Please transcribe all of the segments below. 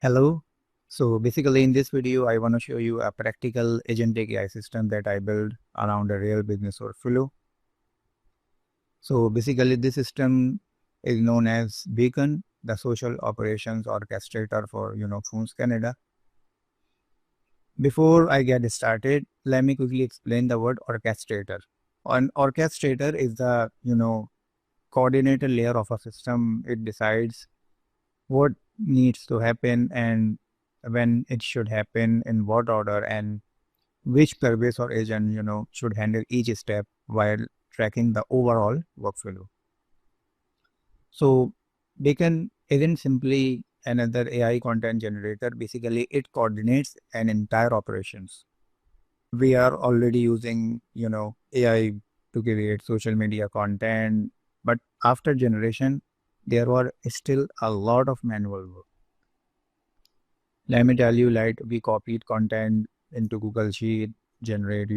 Hello. So basically in this video, I want to show you a practical agentic AI system that I built around a real business workflow. So basically this system is known as Beacon, the social operations orchestrator for, Phones Canada. Before I get started, let me quickly explain the word orchestrator. An orchestrator is the, coordinator layer of a system. It decides what needs to happen and when it should happen, in what order, and which service or agent should handle each step while tracking the overall workflow. So Beacon isn't simply another AI content generator. Basically it coordinates an entire operations. We are already using AI to create social media content, but after generation there were still a lot of manual work. Let me tell you, like, we copied content into Google Sheet, generate,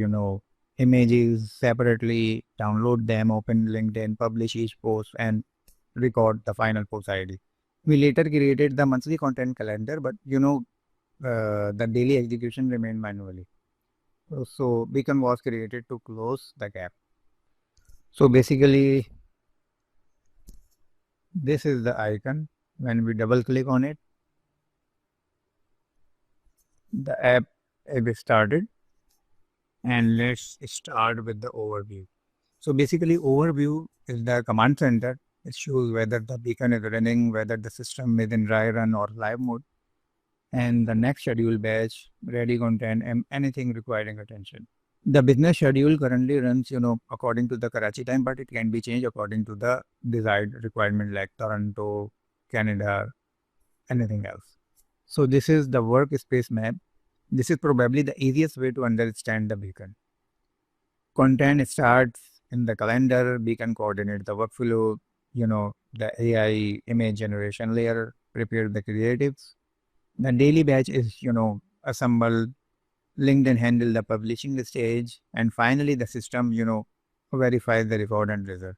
images separately, download them, open LinkedIn, publish each post, and record the final post ID. We later created the monthly content calendar, but the daily execution remained manually. So Beacon was created to close the gap. So basically, this is the icon. When we double click on it, the app is started. And let's start with the overview. So basically, overview is the command center. It shows whether the beacon is running, whether the system is in dry run or live mode, and the next schedule batch, ready content, and anything requiring attention. The business schedule currently runs, according to the Karachi time, but it can be changed according to the desired requirement like Toronto, Canada, anything else. So this is the workspace map. This is probably the easiest way to understand the beacon. Content starts in the calendar. We can coordinate the workflow, the AI image generation layer, prepare the creatives. The daily batch is, assembled, linked and handle the publishing stage. And finally, the system, verifies the record and result.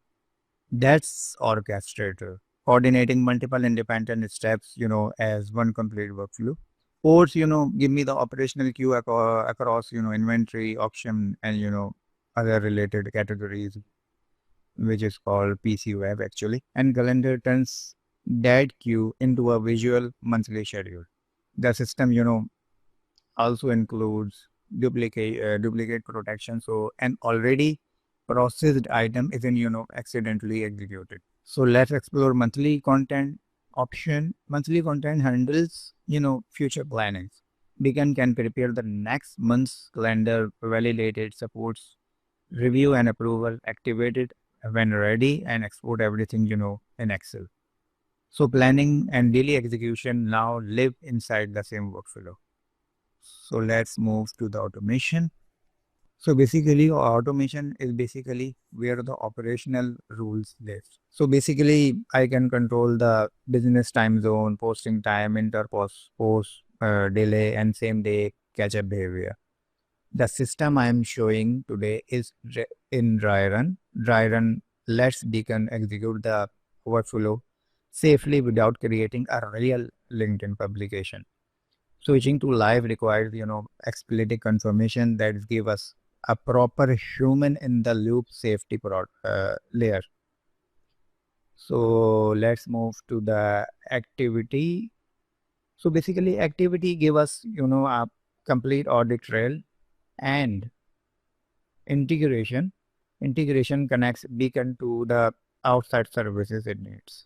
That's orchestrator, coordinating multiple independent steps, as one complete workflow. Ports, give me the operational queue across, inventory, auction, and, other related categories, which is called PC web actually. And calendar turns that queue into a visual monthly schedule. The system, also includes duplicate protection. So an already processed item isn't, accidentally executed. So let's explore monthly content option. Monthly content handles, future planning. Beacon can prepare the next month's calendar, validate it, supports review and approval, activate it when ready, and export everything, in Excel. So planning and daily execution now live inside the same workflow. So let's move to the automation. So basically, automation is basically where the operational rules live. So basically, I can control the business time zone, posting time, post delay, and same day catch up behavior. The system I am showing today is in dry run. Dry run lets Beacon execute the workflow safely without creating a real LinkedIn publication. Switching to live requires, explicit confirmation that give us a proper human in the loop safety layer. So let's move to the activity. So basically activity give us, a complete audit trail and integration. Integration connects Beacon to the outside services it needs.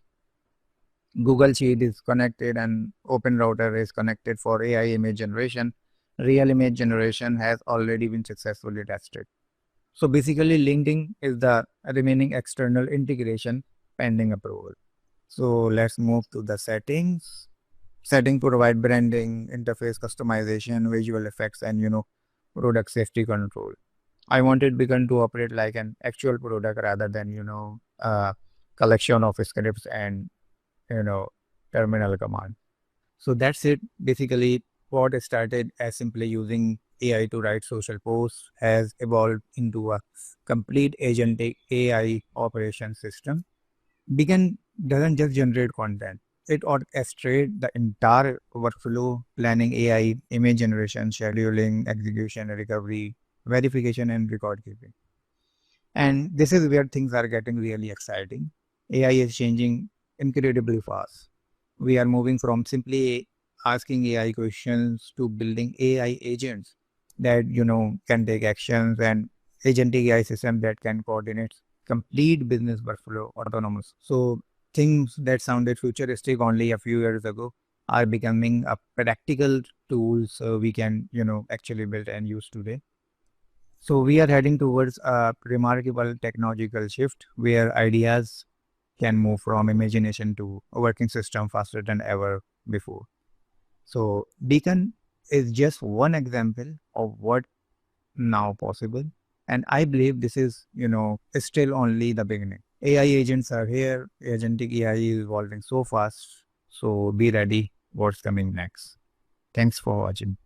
Google Sheet is connected and Open Router is connected for AI image generation. Real image generation has already been successfully tested. So basically LinkedIn is the remaining external integration pending approval. So let's move to the settings. Setting provide branding, interface customization, visual effects, and product safety control. I wanted Beacon to operate like an actual product rather than a collection of scripts and you know terminal command. So that's it. Basically, what started as simply using AI to write social posts has evolved into a complete agentic AI operation system. Beacon doesn't just generate content; it orchestrates the entire workflow, planning AI, image generation, scheduling, execution, recovery, verification, and record keeping. And this is where things are getting really exciting. AI is changing incredibly fast. We are moving from simply asking AI questions to building AI agents that can take actions, and agentic AI system that can coordinate complete business workflow autonomous. So things that sounded futuristic only a few years ago are becoming a practical tools we can actually build and use today. So we are heading towards a remarkable technological shift where ideas can move from imagination to a working system faster than ever before. So Beacon is just one example of what now possible. And I believe this is still only the beginning. AI agents are here. Agentic AI is evolving so fast. So be ready what's coming next. Thanks for watching.